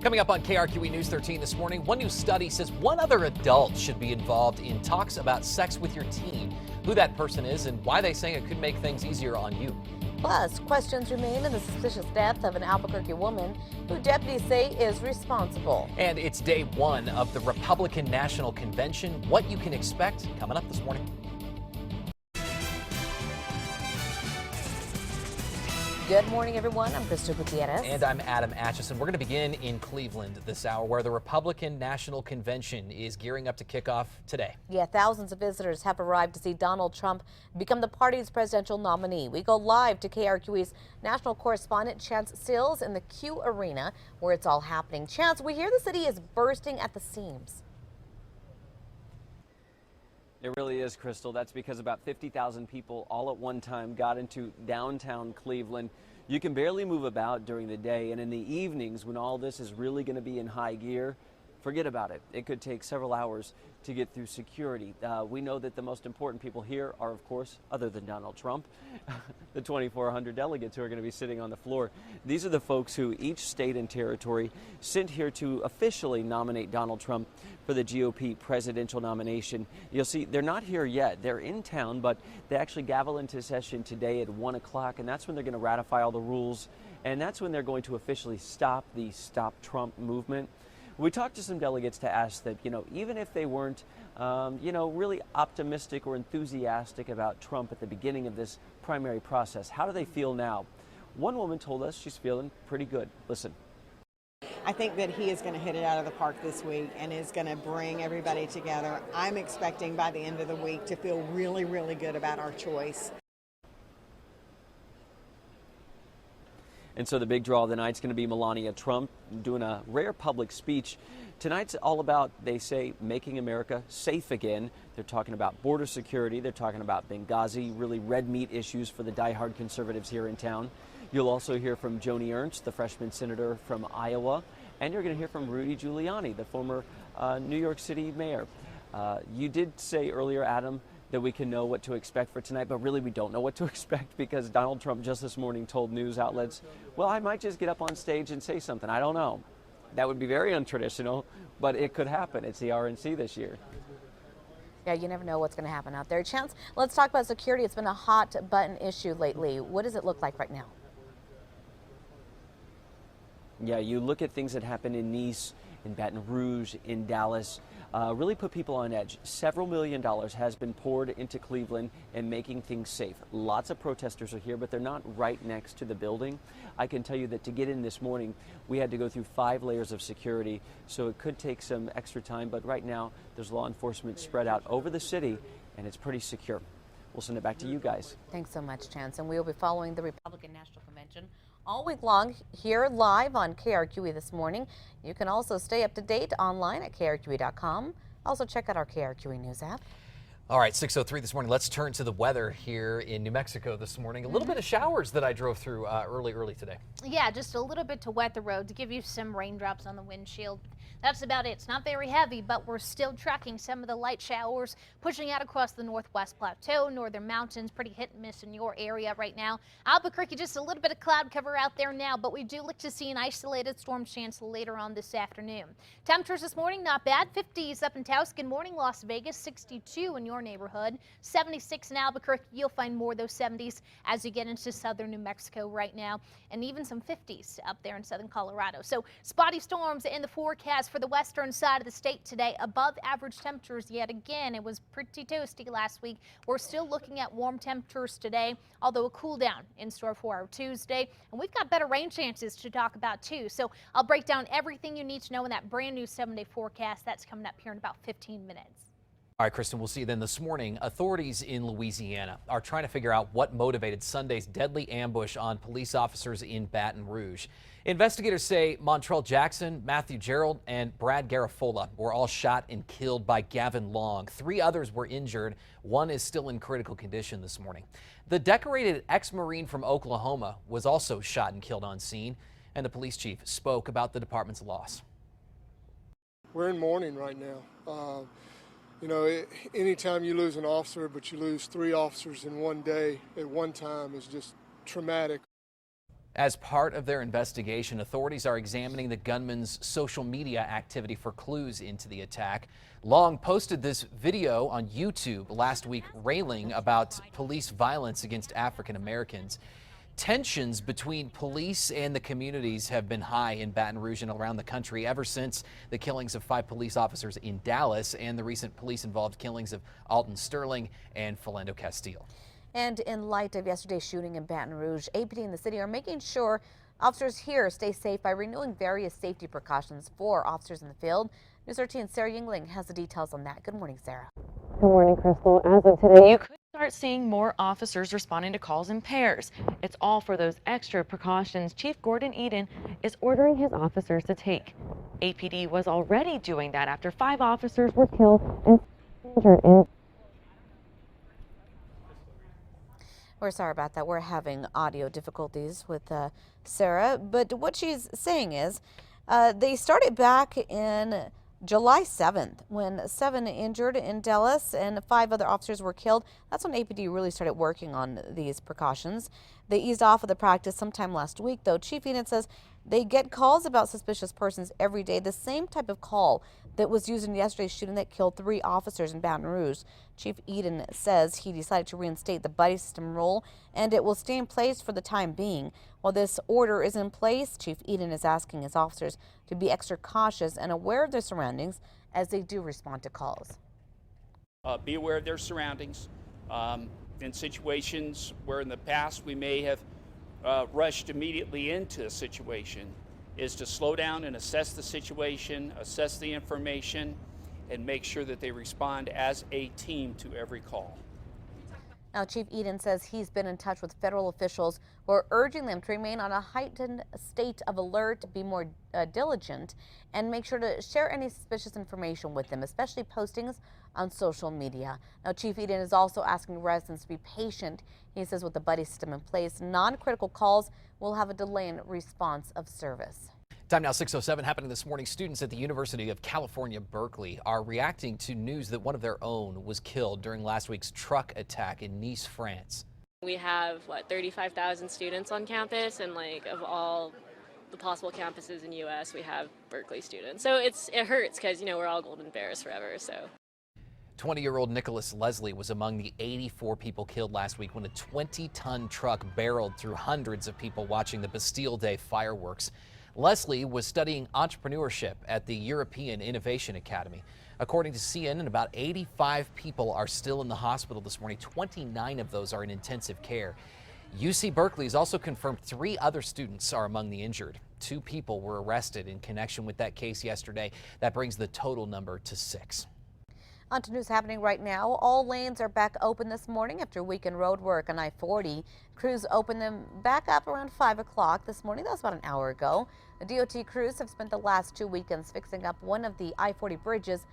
Coming up on KRQE News 13 this morning, one new study says one other adult should be involved in talks about sex with your teen. Who that person is and why they say it could make things easier on you. Plus, questions remain in the suspicious death of an Albuquerque woman who deputies say is responsible. And it's day one of the Republican National Convention. What you can expect coming up this morning. Good morning, everyone. I'm Crystal Gutierrez. And I'm Adam Atchison. We're going to begin in Cleveland this hour, where the Republican National Convention is gearing up to kick off today. Yeah, thousands of visitors have arrived to see Donald Trump become the party's presidential nominee. We go live to KRQE's national correspondent Chance Sills in the Q Arena, where it's all happening. Chance, we hear the city is bursting at the seams. It really is, Crystal. That's because about 50,000 people all at one time got into downtown Cleveland. You can barely move about during the day, and in the evenings when all this is really going to be in high gear, forget about it. It could take several hours to get through security. We know that the most important people here are, of course, other than Donald Trump, the 2,400 delegates who are going to be sitting on the floor. These are the folks who each state and territory sent here to officially nominate Donald Trump for the GOP presidential nomination. You'll see they're not here yet. They're in town, but they actually gavel into session today at 1 o'clock, and that's when they're going to ratify all the rules, and that's when they're going to officially stop the Stop Trump movement. We talked to some delegates to ask that, even if they weren't, really optimistic or enthusiastic about Trump at the beginning of this primary process, how do they feel now? One woman told us she's feeling pretty good. Listen. I think that he is going to hit it out of the park this week and is going to bring everybody together. I'm expecting by the end of the week to feel really, really good about our choice. And so the big draw of the night is going to be Melania Trump doing a rare public speech. Tonight's all about, they say, making America safe again. They're talking about border security. They're talking about Benghazi, really red meat issues for the diehard conservatives here in town. You'll also hear from Joni Ernst, the freshman senator from Iowa. And you're going to hear from Rudy Giuliani, the former New York City mayor. You did say earlier, Adam, that we can know what to expect for tonight, but really we don't know what to expect because Donald Trump just this morning told news outlets, well, I might just get up on stage and say something. I don't know. That would be very untraditional, but it could happen. It's the RNC this year. Yeah, you never know what's going to happen out there. Chance, let's talk about security. It's been a hot button issue lately. What does it look like right now? Yeah, you look at things that happen in Nice, in Baton Rouge, in Dallas, really put people on edge. Several $1 million has been poured into Cleveland and making things safe. Lots of protesters are here, but they're not right next to the building. I can tell you that to get in this morning, we had to go through 5 layers of security, so it could take some extra time, but right now there's law enforcement spread out over the city, and it's pretty secure. We'll send it back to you guys. Thanks so much, Chance. And we will be following the Republican National Convention all week long here live on KRQE this morning. You can also stay up to date online at krqe.com. Also check out our KRQE News app. All right, 6:03 this morning. Let's turn to the weather here in New Mexico this morning. A little bit of showers that I drove through early today. Yeah, just a little bit to wet the road, to give you some raindrops on the windshield. That's about it. It's not very heavy, but we're still tracking some of the light showers pushing out across the Northwest Plateau, northern mountains, pretty hit and miss in your area right now. Albuquerque, just a little bit of cloud cover out there now, but we do look to see an isolated storm chance later on this afternoon. Temperatures this morning, not bad. 50s up in Taos. Good morning, Las Vegas. 62 in your neighborhood. 76 in Albuquerque. You'll find more of those 70s as you get into southern New Mexico right now, and even some 50s up there in southern Colorado. So spotty storms in the forecast for the western side of the state today. Above average temperatures yet again. It was pretty toasty last week. We're still looking at warm temperatures today, although a cool down in store for our Tuesday. And we've got better rain chances to talk about too. So I'll break down everything you need to know in that brand new 7-day forecast that's coming up here in about 15 minutes. All right, Kristen, we'll see you then this morning. Authorities in Louisiana are trying to figure out what motivated Sunday's deadly ambush on police officers in Baton Rouge. Investigators say Montrell Jackson, Matthew Gerald, and Brad Garafola were all shot and killed by Gavin Long. 3 others were injured. 1 is still in critical condition this morning. The decorated ex-Marine from Oklahoma was also shot and killed on scene, and the police chief spoke about the department's loss. We're in mourning right now. Anytime you lose an officer, but you lose 3 officers in one day at one time is just traumatic. As part of their investigation, authorities are examining the gunman's social media activity for clues into the attack. Long posted this video on YouTube last week railing about police violence against African Americans. Tensions between police and the communities have been high in Baton Rouge and around the country ever since the killings of 5 police officers in Dallas and the recent police-involved killings of Alton Sterling and Philando Castile. And in light of yesterday's shooting in Baton Rouge, APD and the city are making sure officers here stay safe by renewing various safety precautions for officers in the field. News 13's Sarah Yingling has the details on that. Good morning, Sarah. Good morning, Crystal. As of today, you could start seeing more officers responding to calls in pairs. It's all for those extra precautions Chief Gordon Eden is ordering his officers to take. APD was already doing that after 5 officers were killed and injured in. We're sorry about that. We're having audio difficulties with Sarah, but what she's saying is they started back in July 7th when 7 injured in Dallas and 5 other officers were killed. That's when APD really started working on these precautions. They eased off of the practice sometime last week, though. Chief Eden says they get calls about suspicious persons every day, the same type of call that was used in yesterday's shooting that killed 3 officers in Baton Rouge. Chief Eden says he decided to reinstate the buddy system rule, and it will stay in place for the time being. While this order is in place, Chief Eden is asking his officers to be extra cautious and aware of their surroundings as they do respond to calls. Be aware of their surroundings. In situations where in the past we may have rushed immediately into a situation, is to slow down and assess the situation, assess the information, and make sure that they respond as a team to every call. Now, Chief Eden says he's been in touch with federal officials who are urging them to remain on a heightened state of alert, be more diligent, and make sure to share any suspicious information with them, especially postings on social media. Now, Chief Eden is also asking residents to be patient. He says with the buddy system in place, non-critical calls will have a delay in response of service. Time now 6:07 happening this morning. Students at the University of California, Berkeley are reacting to news that one of their own was killed during last week's truck attack in Nice, France. We have, 35,000 students on campus, and of all the possible campuses in the U.S., we have Berkeley students. So it hurts because, we're all golden bears forever, so. 20-year-old Nicholas Leslie was among the 84 people killed last week when a 20-ton truck barreled through hundreds of people watching the Bastille Day fireworks. Leslie was studying entrepreneurship at the European Innovation Academy. According to CNN, about 85 people are still in the hospital this morning. 29 of those are in intensive care. UC Berkeley has also confirmed 3 other students are among the injured. 2 people were arrested in connection with that case yesterday. That brings the total number to 6. On to news happening right now. All lanes are back open this morning after weekend road work on I-40. Crews opened them back up around 5 o'clock this morning. That was about an hour ago. The DOT crews have spent the last 2 weekends fixing up one of the I-40 bridges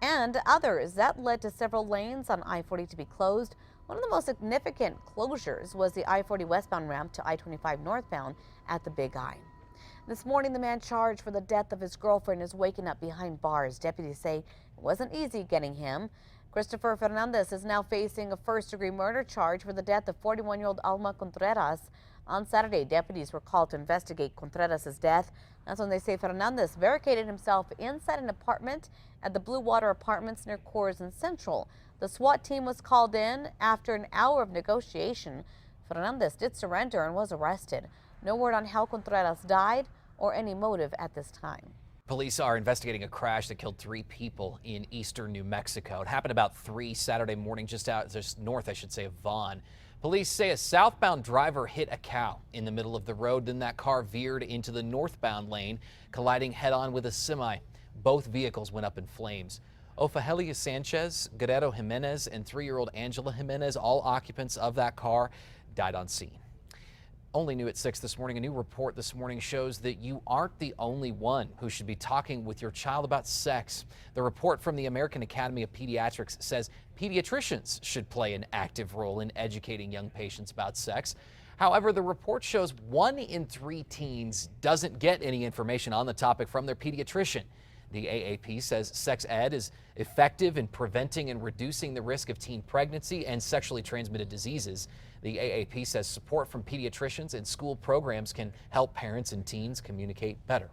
and others. That led to several lanes on I-40 to be closed. One of the most significant closures was the I-40 westbound ramp to I-25 northbound at the Big I. This morning, the man charged for the death of his girlfriend is waking up behind bars. Deputies say it wasn't easy getting him. Christopher Fernandez is now facing a first-degree murder charge for the death of 41-year-old Alma Contreras. On Saturday, deputies were called to investigate Contreras' death. That's when they say Fernandez barricaded himself inside an apartment at the Blue Water Apartments near Coors and Central. The SWAT team was called in after an hour of negotiation. Fernandez did surrender and was arrested. No word on how Contreras died or any motive at this time. Police are investigating a crash that killed 3 people in eastern New Mexico. It happened about 3 Saturday morning, just north, of Vaughn. Police say a southbound driver hit a cow in the middle of the road. Then that car veered into the northbound lane, colliding head-on with a semi. Both vehicles went up in flames. Ofelia Sanchez, Guerrero Jimenez, and 3-year-old Angela Jimenez, all occupants of that car, died on scene. Only new at 6 this morning. A new report this morning shows that you aren't the only one who should be talking with your child about sex. The report from the American Academy of Pediatrics says pediatricians should play an active role in educating young patients about sex. However, the report shows 1 in 3 teens doesn't get any information on the topic from their pediatrician. The AAP says sex ed is effective in preventing and reducing the risk of teen pregnancy and sexually transmitted diseases. The AAP says support from pediatricians and school programs can help parents and teens communicate better.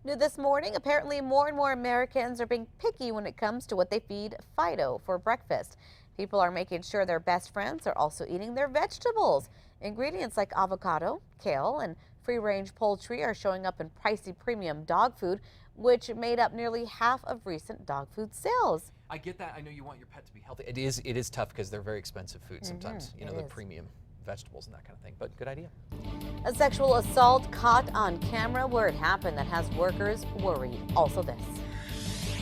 New this morning, apparently more and more Americans are being picky when it comes to what they feed Fido for breakfast. People are making sure their best friends are also eating their vegetables. Ingredients like avocado, kale, and free-range poultry are showing up in pricey premium dog food, which made up nearly half of recent dog food sales. I get that. I know you want your pet to be healthy. It is tough because they're very expensive food sometimes, you know, the premium vegetables and that kind of thing, but good idea. A sexual assault caught on camera where it happened that has workers worried. Also this.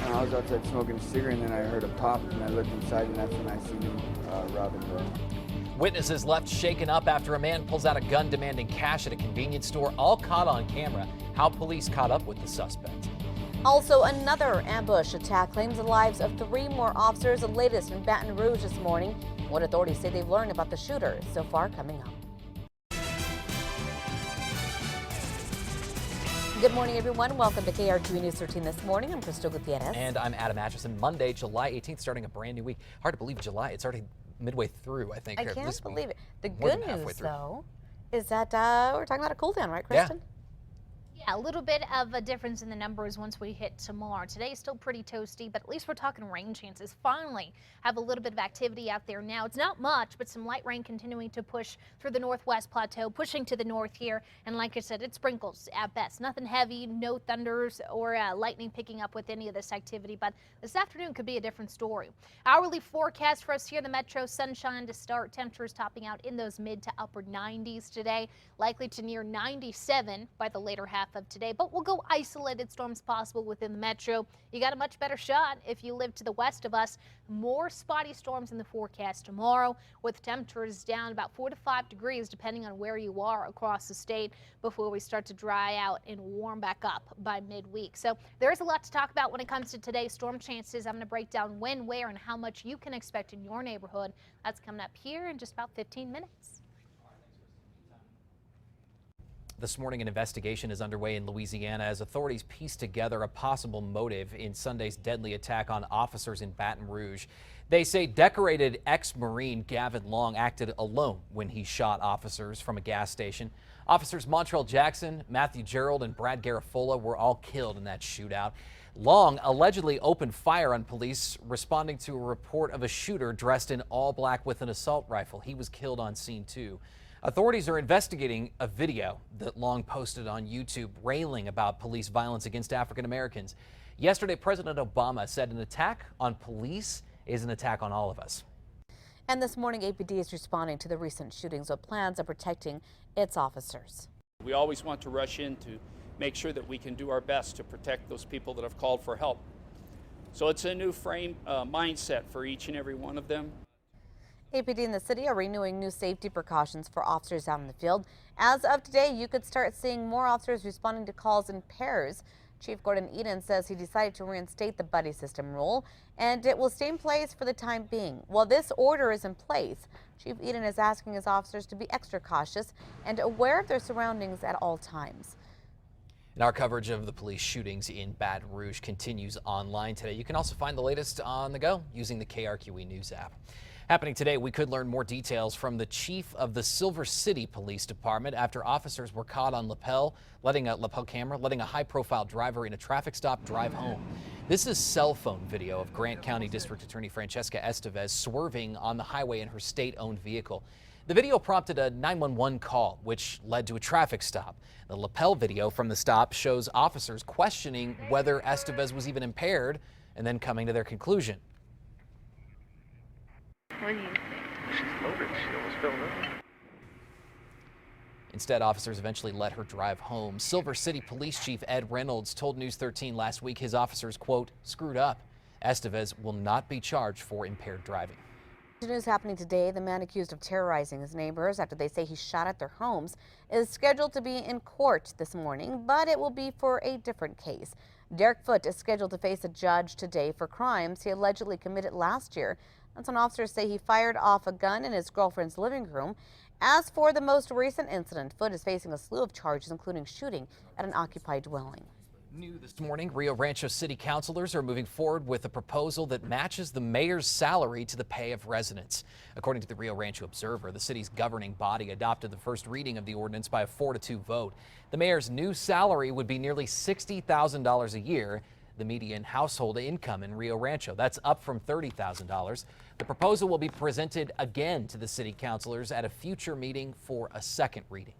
I was outside smoking a cigarette and then I heard a pop and I looked inside and that's when I seen him robbing the. Witnesses left shaken up after a man pulls out a gun demanding cash at a convenience store, all caught on camera. How police caught up with the suspect. Also, another ambush attack claims the lives of 3 more officers, the latest in Baton Rouge this morning. What authorities say they've learned about the shooter so far coming up. Good morning, everyone. Welcome to KRQE News 13 this morning. I'm Crystal Gutierrez. And I'm Adam Atchison. Monday, July 18th, starting a brand new week. Hard to believe July. It's already midway through, I think. I can't believe it. The More good than news, through. though, is that we're talking about a cool down, right, Kristen? Yeah, a little bit of a difference in the numbers once we hit tomorrow. Today is still pretty toasty, but at least we're talking rain chances. Finally have a little bit of activity out there now. It's not much, but some light rain continuing to push through the northwest plateau, pushing to the north here. And like I said, it sprinkles at best. Nothing heavy, no thunders or lightning picking up with any of this activity. But this afternoon could be a different story. Hourly forecast for us here in the metro, sunshine to start. Temperatures topping out in those mid to upper 90s today, likely to near 97 by the later half of today, but we'll go isolated storms possible within the metro. You got a much better shot if you live to the west of us. More spotty storms in the forecast tomorrow, with temperatures down about 4 to 5 degrees depending on where you are across the state before we start to dry out and warm back up by midweek. So there's a lot to talk about when it comes to today's storm chances. I'm going to break down when, where, and how much you can expect in your neighborhood. That's coming up here in just about 15 minutes. This morning, an investigation is underway in Louisiana as authorities piece together a possible motive in Sunday's deadly attack on officers in Baton Rouge. They say decorated ex-Marine Gavin Long acted alone when he shot officers from a gas station. Officers Montrell Jackson, Matthew Gerald, and Brad Garafola were all killed in that shootout. Long allegedly opened fire on police, responding to a report of a shooter dressed in all black with an assault rifle. He was killed on scene too. Authorities are investigating a video that Long posted on YouTube railing about police violence against African Americans. Yesterday, President Obama said an attack on police is an attack on all of us. And this morning, APD is responding to the recent shootings with plans of protecting its officers. We always want to rush in to make sure that we can do our best to protect those people that have called for help. So it's a new mindset for each and every one of them. APD and the city are renewing new safety precautions for officers out in the field. As of today, you could start seeing more officers responding to calls in pairs. Chief Gordon Eden says he decided to reinstate the buddy system rule, and it will stay in place for the time being. While this order is in place, Chief Eden is asking his officers to be extra cautious and aware of their surroundings at all times. And our coverage of the police shootings in Baton Rouge continues online today. You can also find the latest on the go using the KRQE News app. Happening today, we could learn more details from the chief of the Silver City Police Department after officers were caught on lapel camera, letting a high-profile driver in a traffic stop drive home. This is cell phone video of Grant County District Attorney Francesca Estevez swerving on the highway in her state-owned vehicle. The video prompted a 911 call, which led to a traffic stop. The lapel video from the stop shows officers questioning whether Estevez was even impaired and then coming to their conclusion. What do you think? She's loaded. She almost fell over. Instead, officers eventually let her drive home. Silver City Police Chief Ed Reynolds told News 13 last week his officers, quote, screwed up. Estevez will not be charged for impaired driving. News happening today. The man accused of terrorizing his neighbors after they say he shot at their homes is scheduled to be in court this morning, but it will be for a different case. Derek Foote is scheduled to face a judge today for crimes he allegedly committed last year. That's when officers say he fired off a gun in his girlfriend's living room. As for the most recent incident, Foote is facing a slew of charges, including shooting at an occupied dwelling. New this morning, Rio Rancho City councilors are moving forward with a proposal that matches the mayor's salary to the pay of residents. According to the Rio Rancho Observer, the city's governing body adopted the first reading of the ordinance by a 4-2 vote. The mayor's new salary would be nearly $60,000 a year, the median household income in Rio Rancho. That's up from $30,000. The proposal will be presented again to the city councilors at a future meeting for a second reading.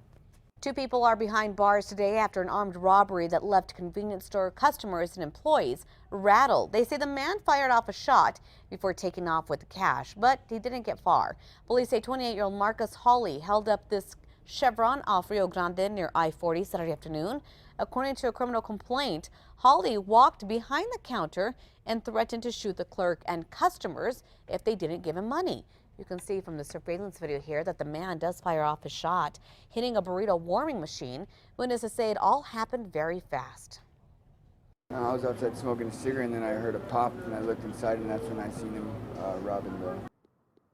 2 people are behind bars today after an armed robbery that left convenience store customers and employees rattled. They say the man fired off a shot before taking off with the cash, but he didn't get far. Police say 28-year-old Marcus Hawley held up this Chevron off Rio Grande near I-40 Saturday afternoon. According to a criminal complaint, Hawley walked behind the counter and threatened to shoot the clerk and customers if they didn't give him money. You can see from the surveillance video here that the man does fire off a shot, hitting a burrito warming machine. Witnesses say it all happened very fast. I was outside smoking a cigarette, and then I heard a pop, and I looked inside, and that's when I seen him robbing the...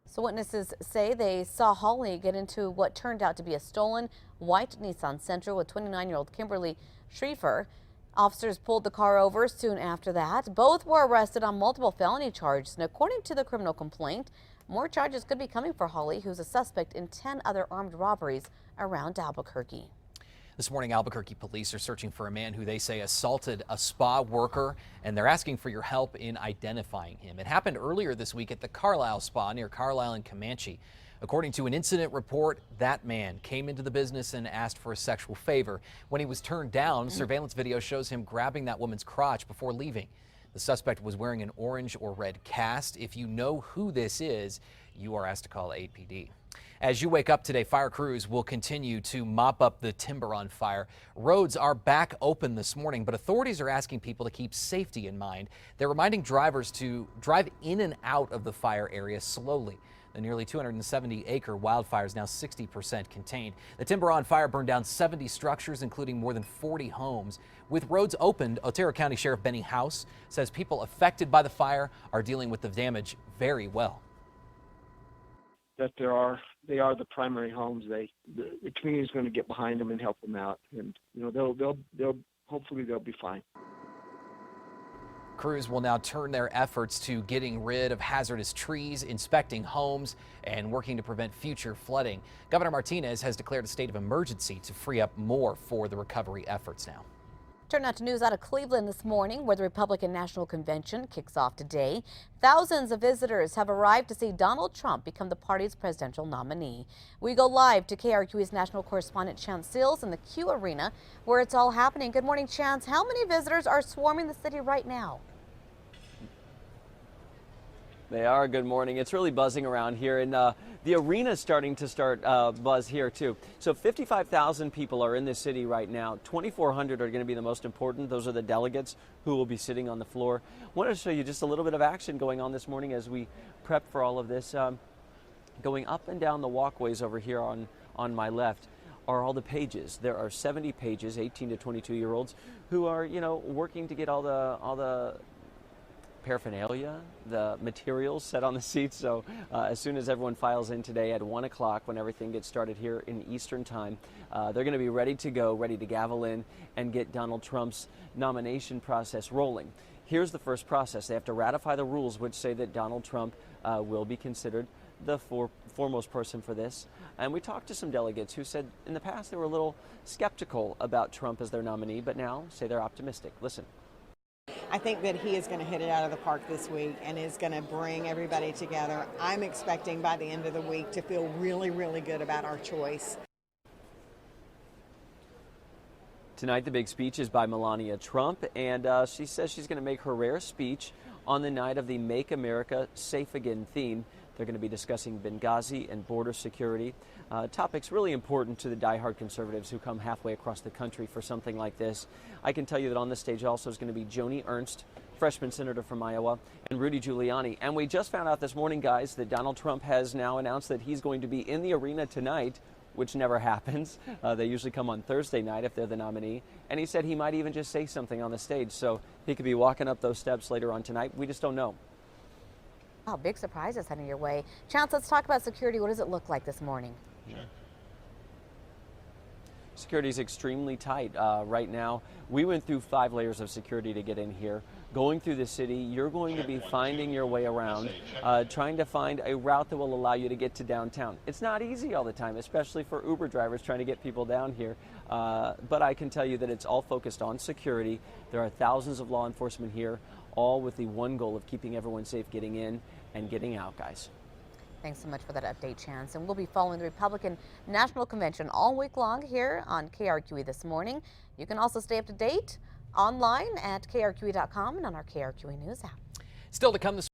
So witnesses say they saw Hawley get into what turned out to be a stolen white Nissan Sentra with 29-year-old Kimberly Schriefer. Officers pulled the car over soon after that. Both were arrested on multiple felony charges, and according to the criminal complaint, more charges could be coming for Hawley, who's a suspect in 10 other armed robberies around Albuquerque. This morning, Albuquerque police are searching for a man who they say assaulted a spa worker, and they're asking for your help in identifying him. It happened earlier this week at the Carlisle Spa near Carlisle and Comanche. According to an incident report, that man came into the business and asked for a sexual favor. When he was turned down, surveillance video shows him grabbing that woman's crotch before leaving. The suspect was wearing an orange or red cast. If you know who this is, you are asked to call APD. As you wake up today, fire crews will continue to mop up the timber on fire. Roads are back open this morning, but authorities are asking people to keep safety in mind. They're reminding drivers to drive in and out of the fire area slowly. The nearly 270-acre wildfire is now 60% contained. The timber on fire burned down 70 structures, including more than 40 homes. With roads opened, Otero County Sheriff Benny House says people affected by the fire are dealing with the damage very well. That they are the primary homes. The community is going to get behind them and help them out, and they'll hopefully they'll be fine. Crews will now turn their efforts to getting rid of hazardous trees, inspecting homes, and working to prevent future flooding. Governor Martinez has declared a state of emergency to free up more for the recovery efforts now. Turn out to news out of Cleveland this morning, where the Republican National Convention kicks off today. Thousands of visitors have arrived to see Donald Trump become the party's presidential nominee. We go live to KRQE's national correspondent Chance Seals in the Q Arena, where it's all happening. Good morning, Chance. How many visitors are swarming the city right now? They are. Good morning. It's really buzzing around here, and the arena is starting to buzz here too. So 55,000 people are in the city right now. 2,400 are going to be the most important. Those are the delegates who will be sitting on the floor. I wanted to show you just a little bit of action going on this morning as we prep for all of this. Going up and down the walkways over here on my left are all the pages. There are 70 pages, 18 to 22-year-olds, who are working to get all the paraphernalia, the materials set on the seats. So as soon as everyone files in today at 1 o'clock, when everything gets started here in Eastern time, they're going to be ready to go, ready to gavel in and get Donald Trump's nomination process rolling. Here's the first process. They have to ratify the rules which say that Donald Trump will be considered the foremost person for this. And we talked to some delegates who said in the past they were a little skeptical about Trump as their nominee, but now say they're optimistic. Listen. I think that he is going to hit it out of the park this week and is going to bring everybody together. I'm expecting by the end of the week to feel really, really good about our choice. Tonight, the big speech is by Melania Trump, and she says she's going to make her rare speech on the night of the Make America Safe Again theme. They're going to be discussing Benghazi and border security, topics really important to the diehard conservatives who come halfway across the country for something like this. I can tell you that on the stage also is going to be Joni Ernst, freshman senator from Iowa, and Rudy Giuliani. And we just found out this morning, guys, that Donald Trump has now announced that he's going to be in the arena tonight, which never happens. They usually come on Thursday night if they're the nominee. And he said he might even just say something on the stage. So he could be walking up those steps later on tonight. We just don't know. Wow, big surprises heading your way. Chance, let's talk about security. What does it look like this morning? Security is extremely tight right now. We went through 5 layers of security to get in here. Going through the city, you're going to be finding your way around, trying to find a route that will allow you to get to downtown. It's not easy all the time, especially for Uber drivers trying to get people down here. But I can tell you that it's all focused on security. There are thousands of law enforcement here, all with the one goal of keeping everyone safe getting in and getting out, guys. Thanks so much for that update, Chance. And we'll be following the Republican National Convention all week long here on KRQE This Morning. You can also stay up to date online at krqe.com and on our KRQE News app. Still to come this